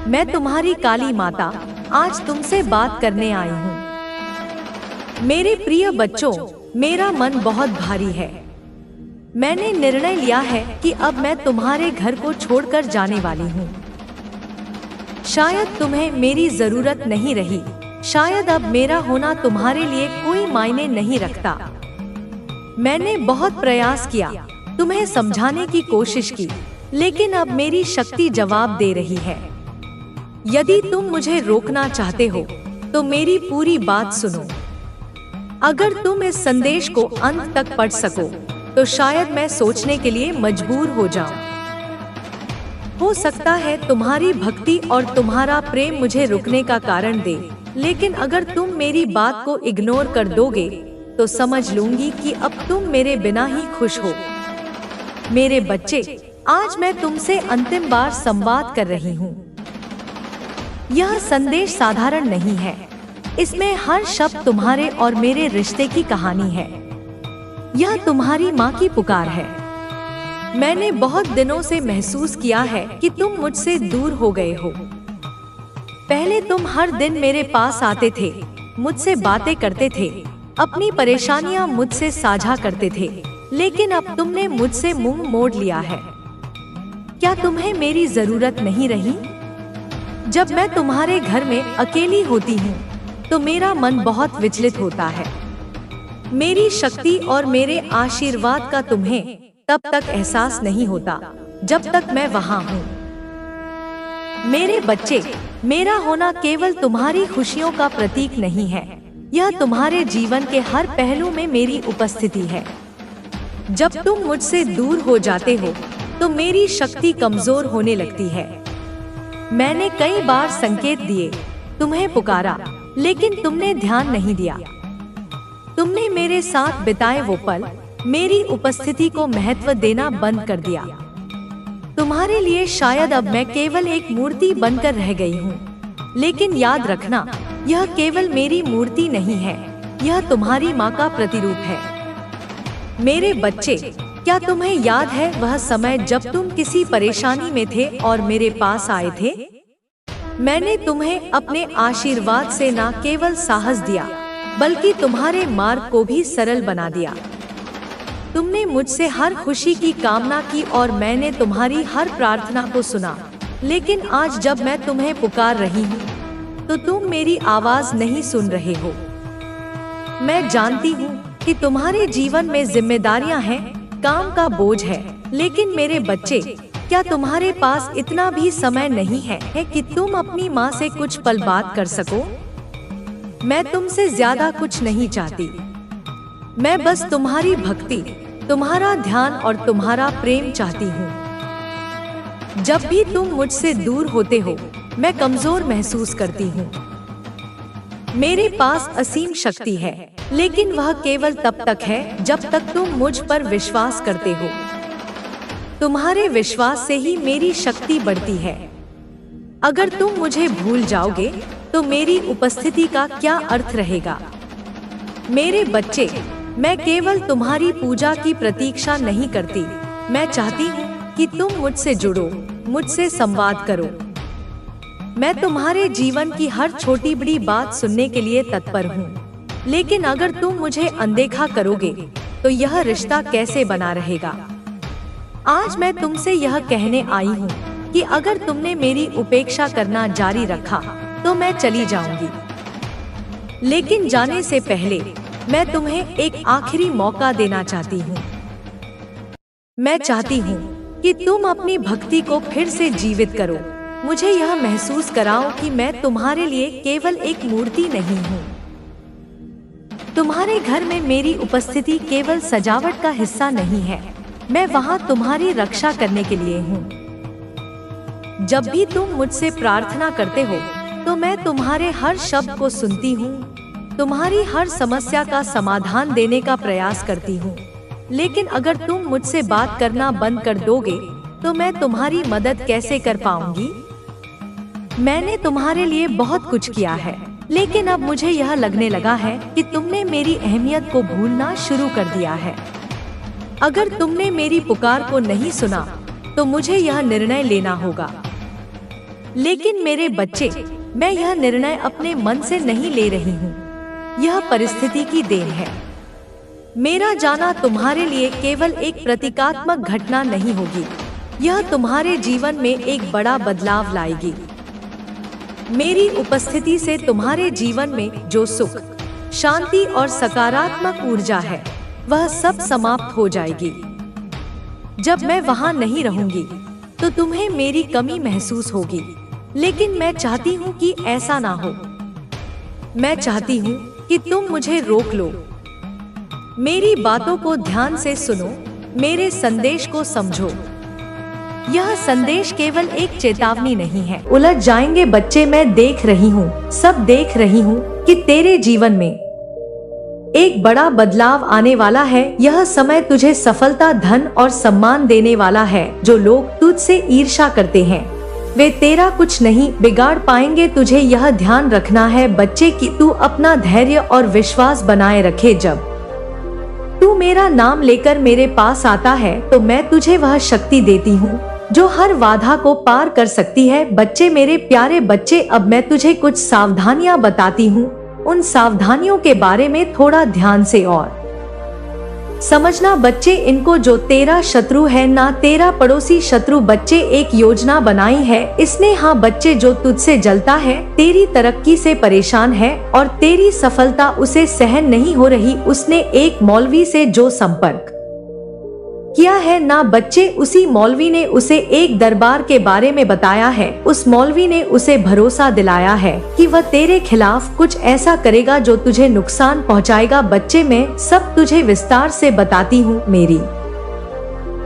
मैं तुम्हारी काली माता आज तुमसे बात करने आई हूँ। मेरे प्रिय बच्चों, मेरा मन बहुत भारी है। मैंने निर्णय लिया है कि अब मैं तुम्हारे घर को छोड़कर जाने वाली हूँ। शायद तुम्हें मेरी जरूरत नहीं रही, शायद अब मेरा होना तुम्हारे लिए कोई मायने नहीं रखता। मैंने बहुत प्रयास किया, तुम्हें समझाने की कोशिश की, लेकिन अब मेरी शक्ति जवाब दे रही है। यदि तुम मुझे रोकना चाहते हो तो मेरी पूरी बात सुनो। अगर तुम इस संदेश को अंत तक पढ़ सको तो शायद मैं सोचने के लिए मजबूर हो जाऊं। हो सकता है तुम्हारी भक्ति और तुम्हारा प्रेम मुझे रुकने का कारण दे, लेकिन अगर तुम मेरी बात को इग्नोर कर दोगे तो समझ लूंगी कि अब तुम मेरे बिना ही खुश हो। मेरे बच्चे, आज मैं तुमसे अंतिम बार संवाद कर रही हूँ। यह संदेश साधारण नहीं है। इसमें हर शब्द तुम्हारे और मेरे रिश्ते की कहानी है। यह तुम्हारी माँ की पुकार है। मैंने बहुत दिनों से महसूस किया है कि तुम मुझसे दूर हो गए हो। पहले तुम हर दिन मेरे पास आते थे, मुझसे बातें करते थे, अपनी परेशानियां मुझसे साझा करते थे, लेकिन अब तुमने मुझसे मुंह मोड़ लिया है। क्या तुम्हें मेरी जरूरत नहीं रही? जब मैं तुम्हारे घर में अकेली होती हूँ तो मेरा मन बहुत विचलित होता है। मेरी शक्ति और मेरे आशीर्वाद का तुम्हें तब तक एहसास नहीं होता जब तक मैं वहाँ हूँ। मेरे बच्चे, मेरा होना केवल तुम्हारी खुशियों का प्रतीक नहीं है, यह तुम्हारे जीवन के हर पहलू में मेरी उपस्थिति है। जब तुम मुझसे दूर हो जाते हो तो मेरी शक्ति कमजोर होने लगती है। मैंने कई बार संकेत दिए, तुम्हें पुकारा, लेकिन तुमने ध्यान नहीं दिया। तुमने मेरे साथ बिताए वो पल, मेरी उपस्थिति को महत्व देना बंद कर दिया। तुम्हारे लिए शायद अब मैं केवल एक मूर्ति बनकर रह गई हूँ, लेकिन याद रखना, यह केवल मेरी मूर्ति नहीं है, यह तुम्हारी माँ का प्रतिरूप है। मेरे बच्चे, क्या तुम्हें याद है वह समय जब तुम किसी परेशानी में थे और मेरे पास आए थे? मैंने तुम्हें अपने आशीर्वाद से न केवल साहस दिया, बल्कि तुम्हारे मार्ग को भी सरल बना दिया। तुमने मुझसे हर खुशी की कामना की और मैंने तुम्हारी हर प्रार्थना को सुना। लेकिन आज जब मैं तुम्हें पुकार रही हूँ तो तुम मेरी आवाज नहीं सुन रहे हो। मैं जानती हूँ कि तुम्हारे जीवन में जिम्मेदारियां हैं, काम का बोझ है, लेकिन मेरे बच्चे, क्या तुम्हारे पास इतना भी समय नहीं है कि तुम अपनी माँ से कुछ पल बात कर सको? मैं तुमसे ज्यादा कुछ नहीं चाहती। मैं बस तुम्हारी भक्ति, तुम्हारा ध्यान और तुम्हारा प्रेम चाहती हूँ। जब भी तुम मुझसे दूर होते हो, मैं कमजोर महसूस करती हूँ। मेरे पास असीम शक्ति है, लेकिन वह केवल तब तक है जब तक तुम मुझ पर विश्वास करते हो। तुम्हारे विश्वास से ही मेरी शक्ति बढ़ती है। अगर तुम मुझे भूल जाओगे तो मेरी उपस्थिति का क्या अर्थ रहेगा? मेरे बच्चे, मैं केवल तुम्हारी पूजा की प्रतीक्षा नहीं करती, मैं चाहती हूँ कि तुम मुझसे जुड़ो, मुझसे संवाद करो। मैं तुम्हारे जीवन की हर छोटी बड़ी बात सुनने के लिए तत्पर हूँ, लेकिन अगर तुम मुझे अनदेखा करोगे तो यह रिश्ता कैसे बना रहेगा? आज मैं तुमसे यह कहने आई हूँ कि अगर तुमने मेरी उपेक्षा करना जारी रखा तो मैं चली जाऊंगी। लेकिन जाने से पहले मैं तुम्हें एक आखिरी मौका देना चाहती हूँ। मैं चाहती हूँ कि तुम अपनी भक्ति को फिर से जीवित करो। मुझे यह महसूस कराओ कि मैं तुम्हारे लिए केवल एक मूर्ति नहीं हूँ। तुम्हारे घर में मेरी उपस्थिति केवल सजावट का हिस्सा नहीं है, मैं वहाँ तुम्हारी रक्षा करने के लिए हूँ। जब भी तुम मुझसे प्रार्थना करते हो तो मैं तुम्हारे हर शब्द को सुनती हूँ, तुम्हारी हर समस्या का समाधान देने का प्रयास करती हूँ। लेकिन अगर तुम मुझसे बात करना बंद कर दोगे तो मैं तुम्हारी मदद कैसे कर पाऊंगी? मैंने तुम्हारे लिए बहुत कुछ किया है, लेकिन अब मुझे यह लगने लगा है कि तुमने मेरी अहमियत को भूलना शुरू कर दिया है। अगर तुमने मेरी पुकार को नहीं सुना तो मुझे यह निर्णय लेना होगा। लेकिन मेरे बच्चे, मैं यह निर्णय अपने मन से नहीं ले रही हूँ। यह परिस्थिति की देन है। मेरा जाना तुम्हारे लिए केवल एक प्रतीकात्मक घटना नहीं होगी, यह तुम्हारे जीवन में एक बड़ा बदलाव लाएगी। मेरी उपस्थिति से तुम्हारे जीवन में जो सुख, शांति और सकारात्मक ऊर्जा है, वह सब समाप्त हो जाएगी। जब मैं वहाँ नहीं रहूंगी तो तुम्हें मेरी कमी महसूस होगी, लेकिन मैं चाहती हूँ कि ऐसा ना हो। मैं चाहती हूँ कि तुम मुझे रोक लो। मेरी बातों को ध्यान से सुनो, मेरे संदेश को समझो। यह संदेश केवल एक चेतावनी नहीं है। उलझ जाएंगे बच्चे, मैं देख रही हूँ, सब देख रही हूँ कि तेरे जीवन में एक बड़ा बदलाव आने वाला है। यह समय तुझे सफलता, धन और सम्मान देने वाला है। जो लोग तुझसे ईर्ष्या करते हैं, वे तेरा कुछ नहीं बिगाड़ पाएंगे। तुझे यह ध्यान रखना है बच्चे कि तू अपना धैर्य और विश्वास बनाए रखे। जब तू मेरा नाम लेकर मेरे पास आता है तो मैं तुझे वह शक्ति देती हूँ जो हर बाधा को पार कर सकती है। बच्चे, मेरे प्यारे बच्चे, अब मैं तुझे कुछ सावधानियां बताती हूँ। उन सावधानियों के बारे में थोड़ा ध्यान से और समझना बच्चे। इनको जो तेरा शत्रु है ना तेरा पड़ोसी शत्रु। बच्चे, एक योजना बनाई है इसने। हाँ बच्चे, जो तुझसे जलता है, तेरी तरक्की से परेशान है और तेरी सफलता उसे सहन नहीं हो रही, उसने एक मौलवी से जो संपर्क किया है ना बच्चे, उसी मौलवी ने उसे एक दरबार के बारे में बताया है। उस मौलवी ने उसे भरोसा दिलाया है कि वह तेरे खिलाफ कुछ ऐसा करेगा जो तुझे नुकसान पहुंचाएगा। बच्चे, मैं सब तुझे विस्तार से बताती हूँ, मेरी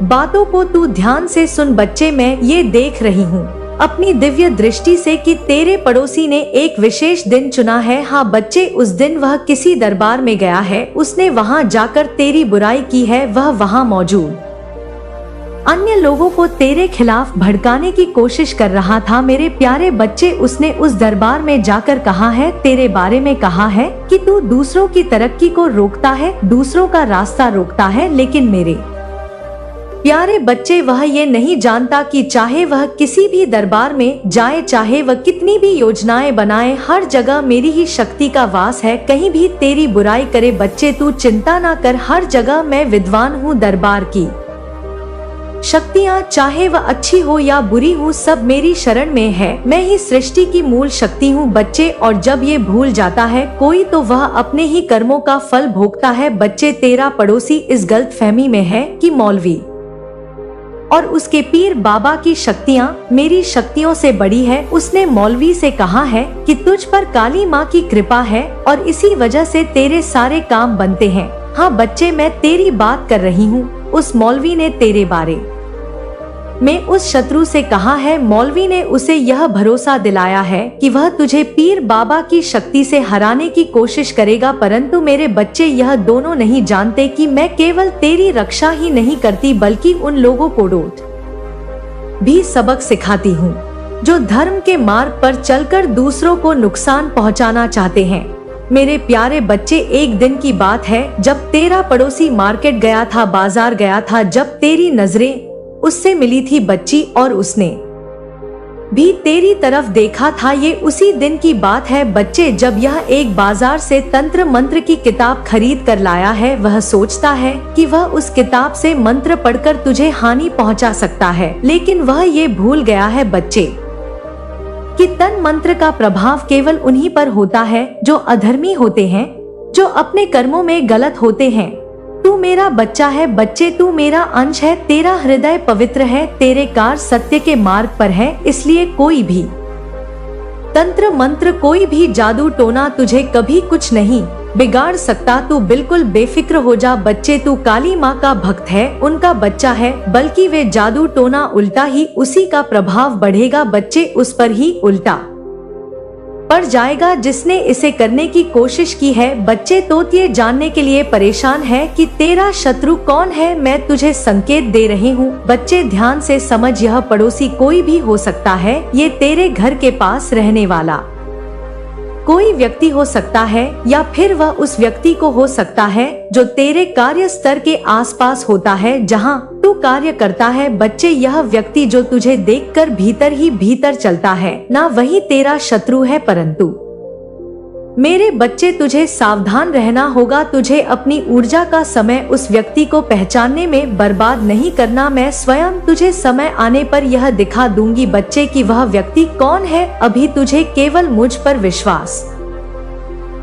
बातों को तू ध्यान से सुन। बच्चे, मैं ये देख रही हूँ अपनी दिव्य दृष्टि से कि तेरे पड़ोसी ने एक विशेष दिन चुना है। हाँ बच्चे, उस दिन वह किसी दरबार में गया है, उसने वहाँ जाकर तेरी बुराई की है। वह वहाँ मौजूद अन्य लोगों को तेरे खिलाफ भड़काने की कोशिश कर रहा था। मेरे प्यारे बच्चे, उसने उस दरबार में जाकर कहा है, तेरे बारे में कहा है कि तू दूसरों की तरक्की को रोकता है, दूसरों का रास्ता रोकता है। लेकिन मेरे प्यारे बच्चे, वह ये नहीं जानता कि चाहे वह किसी भी दरबार में जाए, चाहे वह कितनी भी योजनाएं बनाए, हर जगह मेरी ही शक्ति का वास है, कहीं भी तेरी बुराई करे। बच्चे, तू चिंता ना कर, हर जगह मैं विद्वान हूँ। दरबार की शक्तियाँ, चाहे वह अच्छी हो या बुरी हो, सब मेरी शरण में है। मैं ही सृष्टि की मूल शक्ति हूँ बच्चे। और जब ये भूल जाता है कोई तो वह अपने ही कर्मों का फल भोगता है। बच्चे, तेरा पड़ोसी इस गलतफहमी में है कि मौलवी और उसके पीर बाबा की शक्तियाँ मेरी शक्तियों से बड़ी है। उसने मौलवी से कहा है कि तुझ पर काली माँ की कृपा है और इसी वजह से तेरे सारे काम बनते हैं। हाँ बच्चे, मैं तेरी बात कर रही हूँ। उस मौलवी ने तेरे बारे में उस शत्रु से कहा है। मौलवी ने उसे यह भरोसा दिलाया है कि वह तुझे पीर बाबा की शक्ति से हराने की कोशिश करेगा। परंतु मेरे बच्चे, यह दोनों नहीं जानते कि मैं केवल तेरी रक्षा ही नहीं करती बल्कि उन लोगों को डोट भी सबक सिखाती हूँ जो धर्म के मार्ग पर चलकर दूसरों को नुकसान पहुँचाना चाहते हैं। मेरे प्यारे बच्चे, एक दिन की बात है जब तेरा पड़ोसी मार्केट गया था, बाजार गया था, जब तेरी नजरें उससे मिली थी बच्ची और उसने भी तेरी तरफ देखा था। ये उसी दिन की बात है बच्चे जब यह एक बाजार से तंत्र मंत्र की किताब खरीद कर लाया है। वह सोचता है कि वह उस किताब से मंत्र पढ़कर तुझे हानि पहुंचा सकता है, लेकिन वह ये भूल गया है बच्चे कि तन मंत्र का प्रभाव केवल उन्हीं पर होता है जो अधर्मी होते हैं, जो अपने कर्मों में गलत होते हैं। तू मेरा बच्चा है बच्चे, तू मेरा अंश है, तेरा हृदय पवित्र है, तेरे कार्य सत्य के मार्ग पर है। इसलिए कोई भी तंत्र मंत्र, कोई भी जादू टोना तुझे कभी कुछ नहीं बिगाड़ सकता। तू बिल्कुल बेफिक्र हो जा बच्चे, तू काली माँ का भक्त है, उनका बच्चा है, बल्कि वे जादू टोना उल्टा ही उसी का प्रभाव बढ़ेगा बच्चे, उस पर ही उल्टा पड़ जाएगा जिसने इसे करने की कोशिश की है। बच्चे, तो ये जानने के लिए परेशान है कि तेरा शत्रु कौन है। मैं तुझे संकेत दे रही हूँ बच्चे, ध्यान से समझ। यह पड़ोसी कोई भी हो सकता है, ये तेरे घर के पास रहने वाला कोई व्यक्ति हो सकता है या फिर वह उस व्यक्ति को हो सकता है जो तेरे कार्य स्तर के आसपास होता है जहां तू कार्य करता है। बच्चे, यह व्यक्ति जो तुझे देखकर भीतर ही भीतर चलता है ना वही तेरा शत्रु है, परंतु मेरे बच्चे तुझे सावधान रहना होगा। तुझे अपनी ऊर्जा का समय उस व्यक्ति को पहचानने में बर्बाद नहीं करना। मैं स्वयं तुझे समय आने पर यह दिखा दूंगी बच्चे कि वह व्यक्ति कौन है। अभी तुझे केवल मुझ पर विश्वास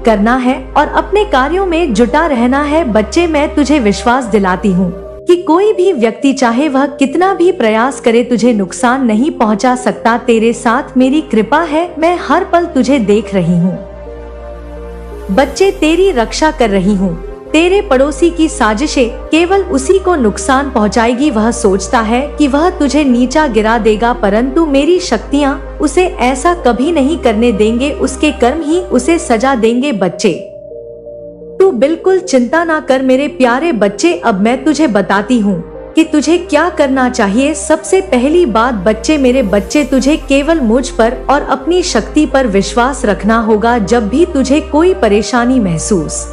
करना है और अपने कार्यों में जुटा रहना है। बच्चे, मैं तुझे विश्वास दिलाती हूँ कि कोई भी व्यक्ति चाहे वह कितना भी प्रयास करे तुझे नुकसान नहीं पहुँचा सकता। तेरे साथ मेरी कृपा है, मैं हर पल तुझे देख रही हूँ। बच्चे, तेरी रक्षा कर रही हूँ। तेरे पड़ोसी की साजिशें केवल उसी को नुकसान पहुँचाएगी। वह सोचता है कि वह तुझे नीचा गिरा देगा, परंतु मेरी शक्तियाँ उसे ऐसा कभी नहीं करने देंगे। उसके कर्म ही उसे सजा देंगे। बच्चे, तू बिल्कुल चिंता ना कर मेरे प्यारे बच्चे। अब मैं तुझे बताती हूँ कि तुझे क्या करना चाहिए। सबसे पहली बात बच्चे, मेरे बच्चे, तुझे केवल मुझ पर और अपनी शक्ति पर विश्वास रखना होगा। जब भी तुझे कोई परेशानी महसूस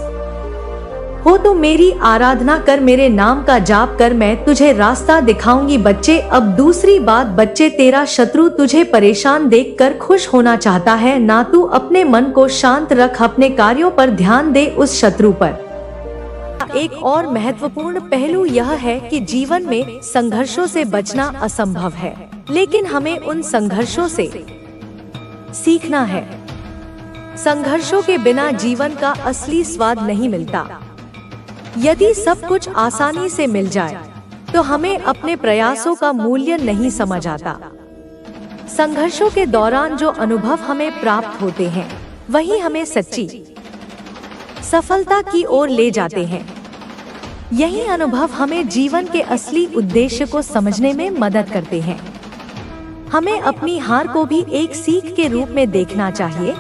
हो तो मेरी आराधना कर, मेरे नाम का जाप कर, मैं तुझे रास्ता दिखाऊंगी। बच्चे, अब दूसरी बात बच्चे, तेरा शत्रु तुझे परेशान देखकर खुश होना चाहता है ना। तू अपने मन को शांत रख, अपने कार्यों पर ध्यान दे, उस शत्रु पर। एक और महत्वपूर्ण पहलू यह है कि जीवन में संघर्षों से बचना असंभव है, लेकिन हमें उन संघर्षों से सीखना है। संघर्षों के बिना जीवन का असली स्वाद नहीं मिलता। यदि सब कुछ आसानी से मिल जाए तो हमें अपने प्रयासों का मूल्य नहीं समझ आता। संघर्षों के दौरान जो अनुभव हमें प्राप्त होते हैं वही हमें सच्ची सफलता की ओर ले जाते हैं। यही अनुभव हमें जीवन के असली उद्देश्य को समझने में मदद करते हैं। हमें अपनी हार को भी एक सीख के रूप में देखना चाहिए,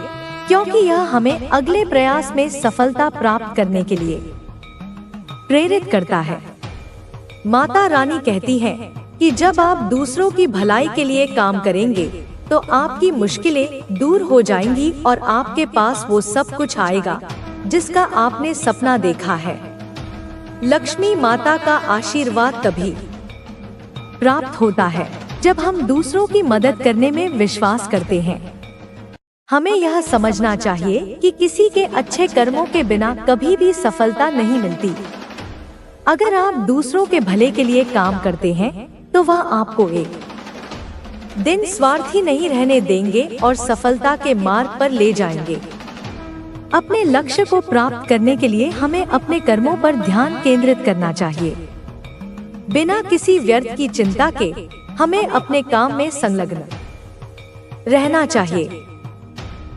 क्योंकि यह हमें अगले प्रयास में सफलता प्राप्त करने के लिए प्रेरित करता है। माता रानी कहती है कि जब आप दूसरों की भलाई के लिए काम करेंगे तो आपकी मुश्किलें दूर हो जाएंगी और आपके पास वो सब कुछ आएगा जिसका आपने सपना देखा है। लक्ष्मी माता का आशीर्वाद तभी प्राप्त होता है जब हम दूसरों की मदद करने में विश्वास करते हैं। हमें यह समझना चाहिए कि किसी के अच्छे कर्मों के बिना कभी भी सफलता नहीं मिलती। अगर आप दूसरों के भले के लिए काम करते हैं तो वह आपको एक दिन स्वार्थी नहीं रहने देंगे और सफलता के मार्ग पर ले जाएंगे। अपने लक्ष्य को प्राप्त करने के लिए हमें अपने कर्मों पर ध्यान केंद्रित करना चाहिए। बिना किसी व्यर्थ की चिंता के हमें अपने काम में संलग्न रहना चाहिए।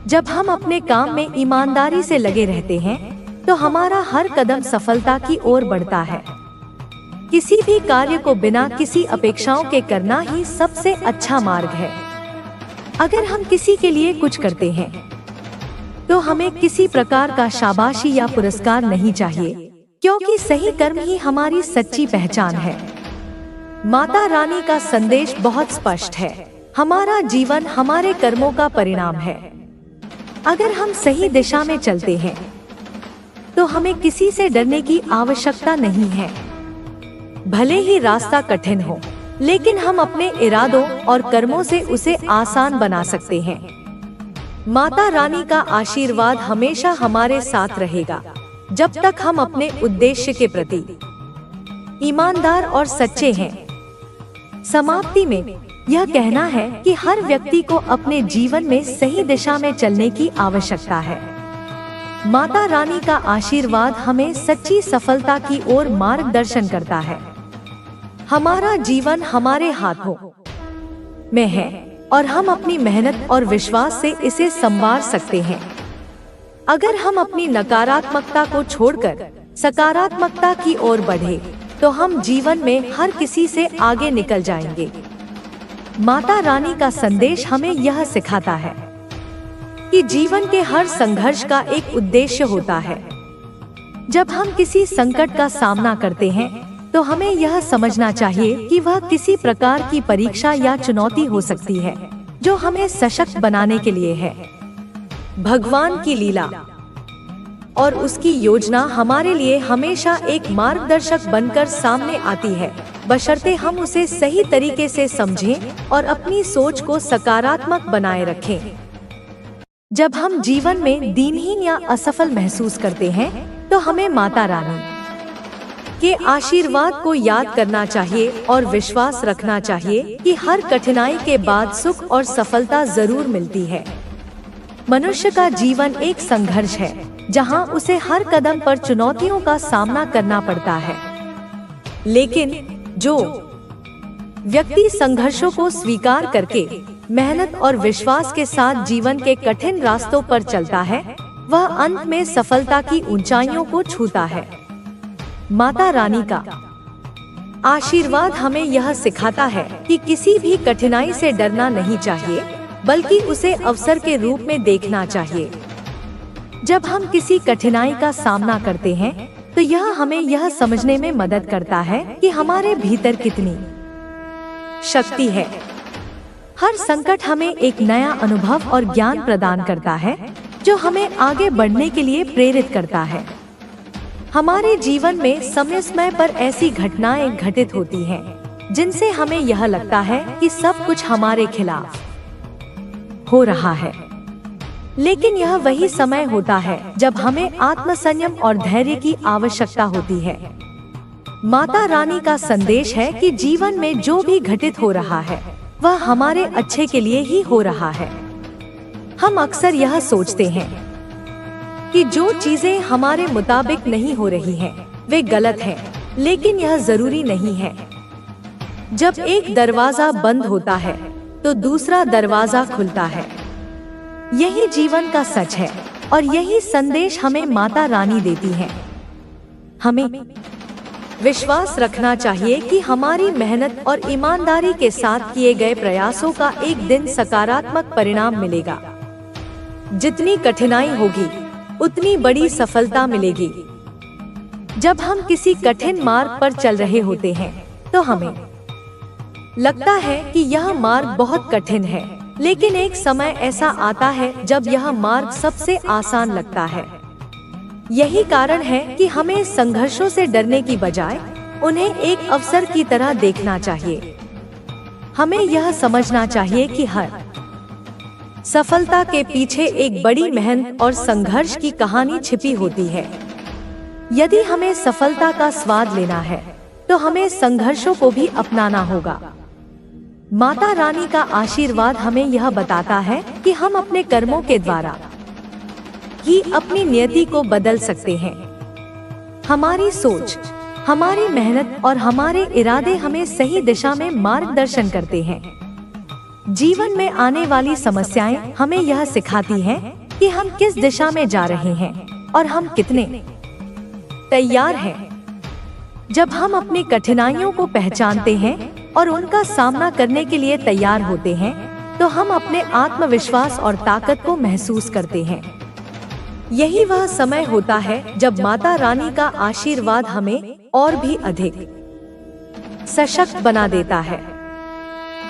जब हम अपने काम में ईमानदारी से लगे रहते हैं तो हमारा हर कदम सफलता की ओर बढ़ता है। किसी भी कार्य को बिना किसी अपेक्षाओं के करना ही सबसे अच्छा मार्ग है। अगर हम किसी के लिए कुछ करते हैं तो हमें किसी प्रकार का शाबाशी या पुरस्कार नहीं चाहिए, क्योंकि सही कर्म ही हमारी सच्ची पहचान है। माता रानी का संदेश बहुत स्पष्ट है। हमारा जीवन हमारे कर्मों का परिणाम है। अगर हम सही दिशा में चलते हैं तो हमें किसी से डरने की आवश्यकता नहीं है। भले ही रास्ता कठिन हो, लेकिन हम अपने इरादों और कर्मों से उसे आसान बना सकते हैं। माता रानी का आशीर्वाद हमेशा हमारे साथ रहेगा जब तक हम अपने उद्देश्य के प्रति ईमानदार और सच्चे हैं। समाप्ति में यह कहना है कि हर व्यक्ति को अपने जीवन में सही दिशा में चलने की आवश्यकता है। माता रानी का आशीर्वाद हमें सच्ची सफलता की ओर मार्गदर्शन करता है। हमारा जीवन हमारे हाथों में है और हम अपनी मेहनत और विश्वास से इसे संवार सकते हैं। अगर हम अपनी नकारात्मकता को छोड़कर सकारात्मकता की ओर बढ़े तो हम जीवन में हर किसी से आगे निकल जाएंगे। माता रानी का संदेश हमें यह सिखाता है कि जीवन के हर संघर्ष का एक उद्देश्य होता है। जब हम किसी संकट का सामना करते हैं तो हमें यह समझना चाहिए कि वह किसी प्रकार की परीक्षा या चुनौती हो सकती है जो हमें सशक्त बनाने के लिए है। भगवान की लीला और उसकी योजना हमारे लिए हमेशा एक मार्गदर्शक बनकर सामने आती है, बशर्ते हम उसे सही तरीके से समझें और अपनी सोच को सकारात्मक बनाए रखें। जब हम जीवन में दीनहीन या असफल महसूस करते हैं, तो हमें माता रानी के आशीर्वाद को याद करना चाहिए और विश्वास रखना चाहिए कि हर कठिनाई के बाद सुख और सफलता जरूर मिलती है। मनुष्य का जीवन एक संघर्ष है, जहां उसे हर कदम पर चुनौतियों का सामना करना पड़ता है। लेकिन जो व्यक्ति संघर्षों को स्वीकार करके मेहनत और विश्वास के साथ जीवन के कठिन रास्तों पर चलता है, वह अंत में सफलता की ऊंचाइयों को छूता है। माता रानी का आशीर्वाद हमें यह सिखाता है कि किसी भी कठिनाई से डरना नहीं चाहिए, बल्कि उसे अवसर के रूप में देखना चाहिए। जब हम किसी कठिनाई का सामना करते हैं, तो यह हमें यह समझने में मदद करता है कि हमारे भीतर कितनी शक्ति है। हर संकट हमें एक नया अनुभव और ज्ञान प्रदान करता है, जो हमें आगे बढ़ने के लिए प्रेरित करता है। हमारे जीवन में समय समय पर ऐसी घटनाएं घटित होती हैं, जिनसे हमें यह लगता है कि सब कुछ हमारे खिलाफ हो रहा है। लेकिन यह वही समय होता है जब हमें आत्मसंयम और धैर्य की आवश्यकता होती है। माता रानी का संदेश है कि जीवन में जो भी घटित हो रहा है, वह हमारे अच्छे के लिए ही हो रहा है। हम अक्सर यह सोचते हैं कि जो चीजें हमारे मुताबिक नहीं हो रही हैं, वे गलत हैं, लेकिन यह जरूरी नहीं है। जब एक दरवाजा बंद होता है, तो दूसरा दरवाजा खुलता है। यही जीवन का सच है और यही संदेश हमें माता रानी देती है। हमें विश्वास रखना चाहिए कि हमारी मेहनत और ईमानदारी के साथ किए गए प्रयासों का एक दिन सकारात्मक परिणाम मिलेगा। जितनी कठिनाई होगी, उतनी बड़ी सफलता मिलेगी। जब हम किसी कठिन मार्ग पर चल रहे होते हैं, तो हमें लगता है कि यह मार्ग बहुत कठिन है, लेकिन एक समय ऐसा आता है जब यह मार्ग सबसे आसान लगता है। यही कारण है कि हमें संघर्षों से डरने की बजाय उन्हें एक अवसर की तरह देखना चाहिए। हमें यह समझना चाहिए कि हर सफलता के पीछे एक बड़ी मेहनत और संघर्ष की कहानी छिपी होती है। यदि हमें सफलता का स्वाद लेना है, तो हमें संघर्षों को भी अपनाना होगा। माता रानी का आशीर्वाद हमें यह बताता है कि हम अपने कर्मों के द्वारा ही अपनी नियति को बदल सकते हैं। हमारी सोच, हमारी मेहनत और हमारे इरादे हमें सही दिशा में मार्गदर्शन करते हैं। जीवन में आने वाली समस्याएं हमें यह सिखाती हैं कि हम किस दिशा में जा रहे हैं और हम कितने तैयार हैं। जब हम अपनी कठिनाइयों को पहचानते हैं और उनका सामना करने के लिए तैयार होते हैं, तो हम अपने आत्मविश्वास और ताकत को महसूस करते हैं। यही वह समय होता है जब माता रानी का आशीर्वाद हमें और भी अधिक सशक्त बना देता है।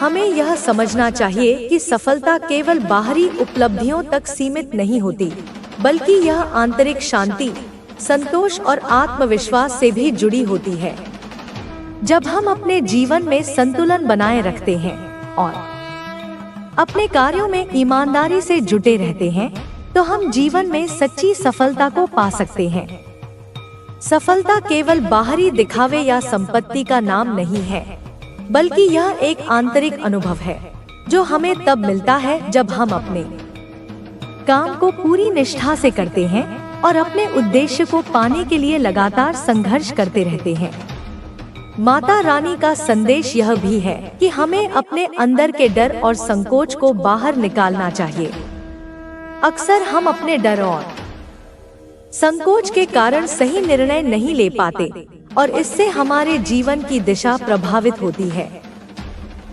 हमें यह समझना चाहिए कि सफलता केवल बाहरी उपलब्धियों तक सीमित नहीं होती, बल्कि यह आंतरिक शांति, संतोष और आत्मविश्वास से भी जुड़ी होती है। जब हम अपने जीवन में संतुलन बनाए रखते हैं और अपने कार्यों में ईमानदारी से जुटे रहते हैं, तो हम जीवन में सच्ची सफलता को पा सकते हैं। सफलता केवल बाहरी दिखावे या संपत्ति का नाम नहीं है, बल्कि यह एक आंतरिक अनुभव है, जो हमें तब मिलता है जब हम अपने काम को पूरी निष्ठा से करते हैं और अपने उद्देश्य को पाने के लिए लगातार संघर्ष करते रहते हैं। माता रानी का संदेश यह भी है कि हमें अपने अंदर के डर और संकोच को बाहर निकालना चाहिए। अक्सर हम अपने डर और संकोच के कारण सही निर्णय नहीं ले पाते और इससे हमारे जीवन की दिशा प्रभावित होती है।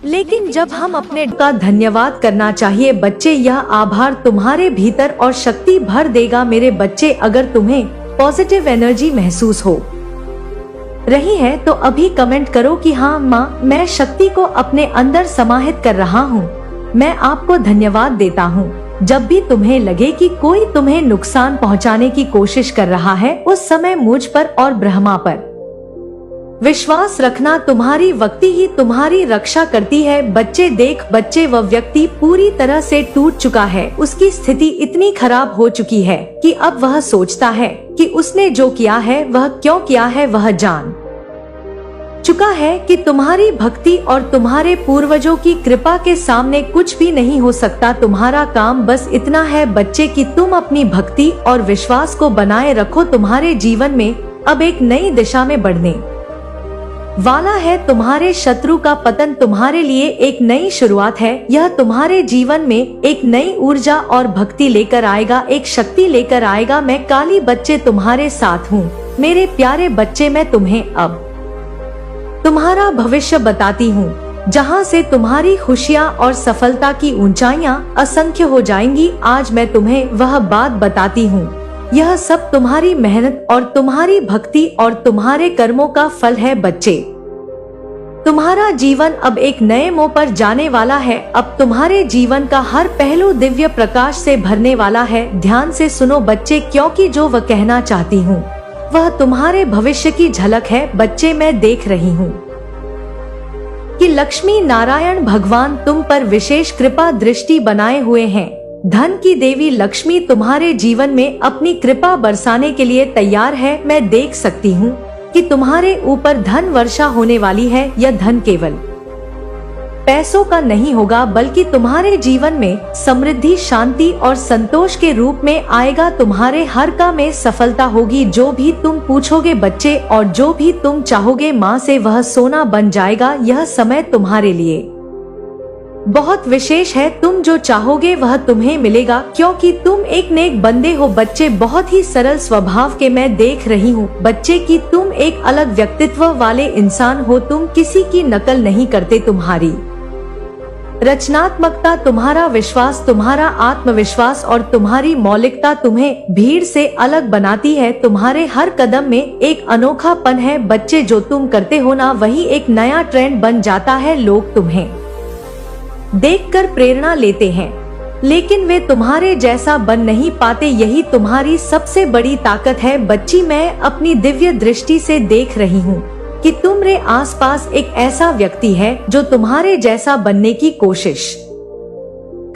लेकिन जब हम अपने का धन्यवाद करना चाहिए बच्चे, यह आभार तुम्हारे भीतर और शक्ति भर देगा। मेरे बच्चे, अगर तुम्हें पॉजिटिव एनर्जी महसूस हो रही है तो अभी कमेंट करो कि हाँ माँ, मैं शक्ति को अपने अंदर समाहित कर रहा हूँ। मैं आपको धन्यवाद देता हूँ। जब भी तुम्हें लगे कि कोई तुम्हें नुकसान पहुंचाने की कोशिश कर रहा है, उस समय मुझ पर और ब्रह्मा पर विश्वास रखना। तुम्हारी भक्ति ही तुम्हारी रक्षा करती है। बच्चे देख, बच्चे वह व्यक्ति पूरी तरह से टूट चुका है। उसकी स्थिति इतनी खराब हो चुकी है कि अब वह सोचता है कि उसने जो किया है वह क्यों किया है। वह जान चुका है कि तुम्हारी भक्ति और तुम्हारे पूर्वजों की कृपा के सामने कुछ भी नहीं हो सकता। तुम्हारा काम बस इतना है बच्चे कि तुम अपनी भक्ति और विश्वास को बनाए रखो। तुम्हारे जीवन में अब एक नई दिशा में बढ़ने वाला है। तुम्हारे शत्रु का पतन तुम्हारे लिए एक नई शुरुआत है। यह तुम्हारे जीवन में एक नई ऊर्जा और भक्ति लेकर आएगा, एक शक्ति लेकर आएगा। मैं काली बच्चे तुम्हारे साथ हूँ। मेरे प्यारे बच्चे, मैं तुम्हें अब तुम्हारा भविष्य बताती हूँ, जहाँ से तुम्हारी खुशियाँ और सफलता की ऊंचाइयाँ असंख्य हो जाएंगी। आज मैं तुम्हें वह बात बताती हूँ। यह सब तुम्हारी मेहनत और तुम्हारी भक्ति और तुम्हारे कर्मों का फल है। बच्चे, तुम्हारा जीवन अब एक नए मोड़ पर जाने वाला है। अब तुम्हारे जीवन का हर पहलू दिव्य प्रकाश से भरने वाला है। ध्यान से सुनो बच्चे, क्योंकि जो वह कहना चाहती हूँ वह तुम्हारे भविष्य की झलक है। बच्चे, मैं देख रही हूँ कि लक्ष्मी नारायण भगवान तुम पर विशेष कृपा दृष्टि बनाए हुए हैं। धन की देवी लक्ष्मी तुम्हारे जीवन में अपनी कृपा बरसाने के लिए तैयार है। मैं देख सकती हूँ कि तुम्हारे ऊपर धन वर्षा होने वाली है। यह धन केवल पैसों का नहीं होगा, बल्कि तुम्हारे जीवन में समृद्धि, शांति और संतोष के रूप में आएगा। तुम्हारे हर काम में सफलता होगी। जो भी तुम पूछोगे बच्चे और जो भी तुम चाहोगे माँ से, वह सोना बन जाएगा। यह समय तुम्हारे लिए बहुत विशेष है। तुम जो चाहोगे वह तुम्हें मिलेगा, क्योंकि तुम एक नेक बंदे हो। बच्चे, बहुत ही सरल स्वभाव के मैं देख रही हूँ बच्चे कि तुम एक अलग व्यक्तित्व वाले इंसान हो। तुम किसी की नकल नहीं करते। तुम्हारी रचनात्मकता, तुम्हारा विश्वास, तुम्हारा आत्मविश्वास और तुम्हारी मौलिकता तुम्हें भीड़ से अलग बनाती है। तुम्हारे हर कदम में एक अनोखापन है। बच्चे, जो तुम करते हो ना, वही एक नया ट्रेंड बन जाता है। लोग तुम्हें देखकर प्रेरणा लेते हैं, लेकिन वे तुम्हारे जैसा बन नहीं पाते। यही तुम्हारी सबसे बड़ी ताकत है। बच्ची, मैं अपनी दिव्य दृष्टि से देख रही हूँ कि तुम्हारे आसपास एक ऐसा व्यक्ति है जो तुम्हारे जैसा बनने की कोशिश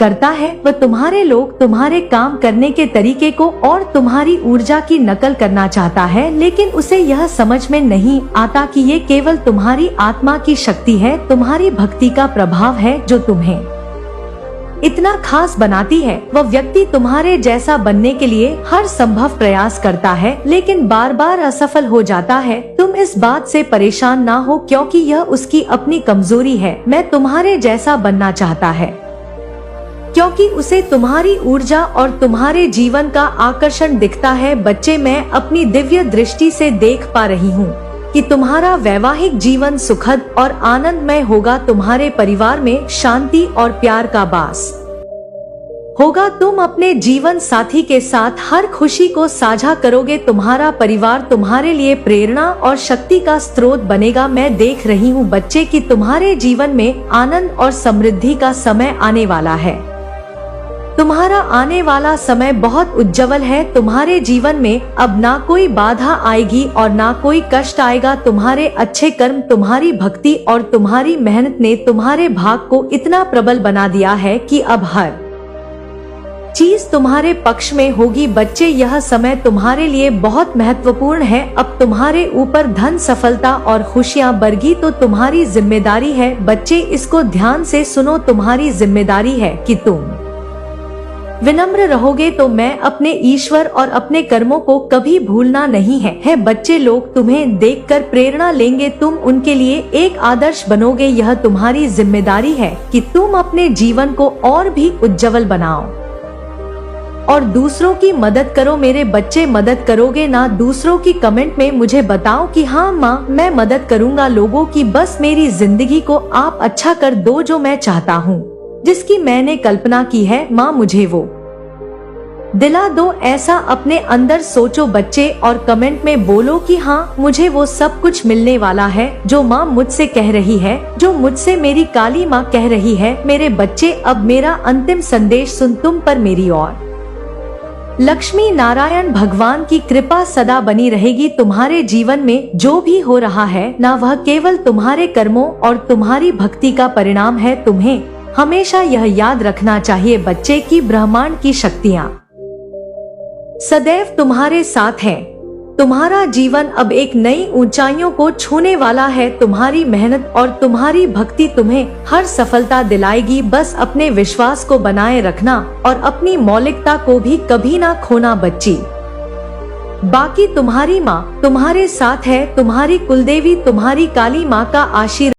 करता है। वह तुम्हारे लोग, तुम्हारे काम करने के तरीके को और तुम्हारी ऊर्जा की नकल करना चाहता है, लेकिन उसे यह समझ में नहीं आता कि ये केवल तुम्हारी आत्मा की शक्ति है, तुम्हारी भक्ति का प्रभाव है जो तुम्हें इतना खास बनाती है। वह व्यक्ति तुम्हारे जैसा बनने के लिए हर संभव प्रयास करता है, लेकिन बार बार असफल हो जाता है। तुम इस बात से परेशान ना हो, क्योंकि यह उसकी अपनी कमजोरी है। मैं तुम्हारे जैसा बनना चाहता है, क्योंकि उसे तुम्हारी ऊर्जा और तुम्हारे जीवन का आकर्षण दिखता है। बच्चे, मैं अपनी दिव्य दृष्टि से देख पा रही हूँ कि तुम्हारा वैवाहिक जीवन सुखद और आनंदमय होगा। तुम्हारे परिवार में शांति और प्यार का वास होगा। तुम अपने जीवन साथी के साथ हर खुशी को साझा करोगे। तुम्हारा परिवार तुम्हारे लिए प्रेरणा और शक्ति का स्रोत बनेगा। मैं देख रही हूँ बच्चे कि तुम्हारे जीवन में आनंद और समृद्धि का समय आने वाला है। तुम्हारा आने वाला समय बहुत उज्जवल है। तुम्हारे जीवन में अब ना कोई बाधा आएगी और ना कोई कष्ट आएगा। तुम्हारे अच्छे कर्म, तुम्हारी भक्ति और तुम्हारी मेहनत ने तुम्हारे भाग को इतना प्रबल बना दिया है कि अब हर चीज तुम्हारे पक्ष में होगी। बच्चे, यह समय तुम्हारे लिए बहुत महत्वपूर्ण है। अब तुम्हारे ऊपर धन, सफलता और खुशियां बरगी तो तुम्हारी जिम्मेदारी है। बच्चे, इसको ध्यान से सुनो। तुम्हारी जिम्मेदारी है कि तुम विनम्र रहोगे तो मैं अपने ईश्वर और अपने कर्मों को कभी भूलना नहीं है। बच्चे, लोग तुम्हें देखकर प्रेरणा लेंगे। तुम उनके लिए एक आदर्श बनोगे। यह तुम्हारी जिम्मेदारी है कि तुम अपने जीवन को और भी उज्जवल बनाओ और दूसरों की मदद करो। मेरे बच्चे, मदद करोगे ना? दूसरों की कमेंट में मुझे बताओ कि हाँ माँ, मैं मदद करूँगा लोगों की। बस मेरी जिंदगी को आप अच्छा कर दो, जो मैं चाहता हूँ, जिसकी मैंने कल्पना की है। माँ, मुझे वो दिला दो ऐसा अपने अंदर सोचो बच्चे, और कमेंट में बोलो कि हाँ मुझे वो सब कुछ मिलने वाला है जो माँ मुझसे कह रही है, जो मुझसे मेरी काली माँ कह रही है। मेरे बच्चे, अब मेरा अंतिम संदेश सुन, तुम पर मेरी और लक्ष्मी नारायण भगवान की कृपा सदा बनी रहेगी। तुम्हारे जीवन में जो भी हो रहा है ना, वह केवल तुम्हारे कर्मों और तुम्हारी भक्ति का परिणाम है। तुम्हें हमेशा यह याद रखना चाहिए बच्चे कि ब्रह्मांड की शक्तियाँ सदैव तुम्हारे साथ हैं। तुम्हारा जीवन अब एक नई ऊंचाइयों को छूने वाला है। तुम्हारी मेहनत और तुम्हारी भक्ति तुम्हें हर सफलता दिलाएगी। बस अपने विश्वास को बनाए रखना और अपनी मौलिकता को भी कभी ना खोना बच्ची। बाकी तुम्हारी माँ तुम्हारे साथ है, तुम्हारी कुलदेवी, तुम्हारी काली माँ का आशीर्वाद